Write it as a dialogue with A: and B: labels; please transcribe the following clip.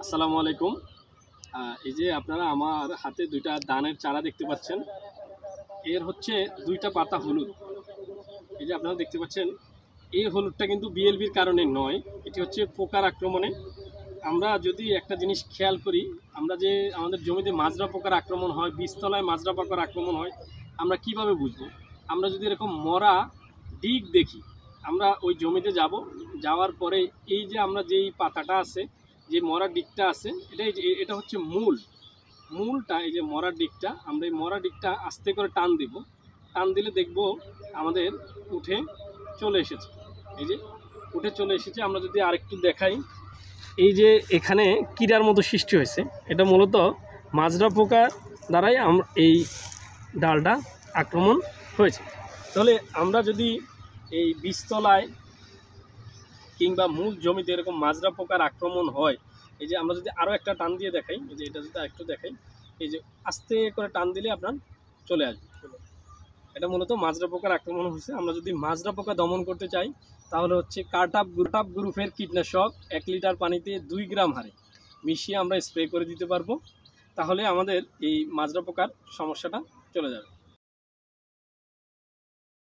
A: আসসালামু আলাইকুম। এই যে আপনারা আমার হাতে দুইটা ধানের চারা দেখতে পাচ্ছেন। এর হচ্ছে দুইটা পাতা হলুদ। এই যে আপনারা দেখতে পাচ্ছেন, এই হলুদটা কিন্তু বিএলবির কারণে নয়, এটি হচ্ছে পোকার আক্রমণে। আমরা যদি একটা জিনিস খেয়াল করি, আমরা যে আমাদের জমিতে মাজরা পোকার আক্রমণ হয়, বীজতলায় মাজরা পোকার আক্রমণ হয়, আমরা কিভাবে বুঝবো? আমরা যদি এরকম মরা দিক দেখি, আমরা ওই জমিতে যাব, যাওয়ার পরে এই যে আমরা যেই পাতাটা আছে, যে মরা দিকটা আছে, এটা হচ্ছে মূলটা। এই যে মরার দিকটা, আমরা এই মরা দিকটা আস্তে করে টান দিব। টান দিলে দেখব আমাদের উঠে চলে এসেছে। এই যে উঠে চলে এসেছে। আমরা যদি আরেকটু দেখাই, এই যে এখানে কীড়ার মতো সৃষ্টি হয়েছে, এটা মূলত মাজরা পোকা দ্বারাই এই ডালটা আক্রমণ হয়েছে। তাহলে আমরা যদি এই বীজতলায় কিংবা মূল জমিতে এরকম মাজরা পোকার আক্রমণ হয়, এই যে আমরা যদি আরও একটা টান দিয়ে দেখাই, এই যে এটা যদি আরেকটু দেখাই, এই যে আস্তে করে টান দিলে আপনার চলে আসবে। এটা মূলত মাজরা পোকার আক্রমণ হয়েছে। আমরা যদি মাজরা পোকা দমন করতে চাই, তাহলে হচ্ছে কার্টাপ গ্রুপের কীটনাশক 1 লিটার পানিতে 2 গ্রাম হারে মিশিয়ে আমরা স্প্রে করে দিতে পারবো। তাহলে আমাদের এই মাজরা পোকার সমস্যাটা চলে যাবে।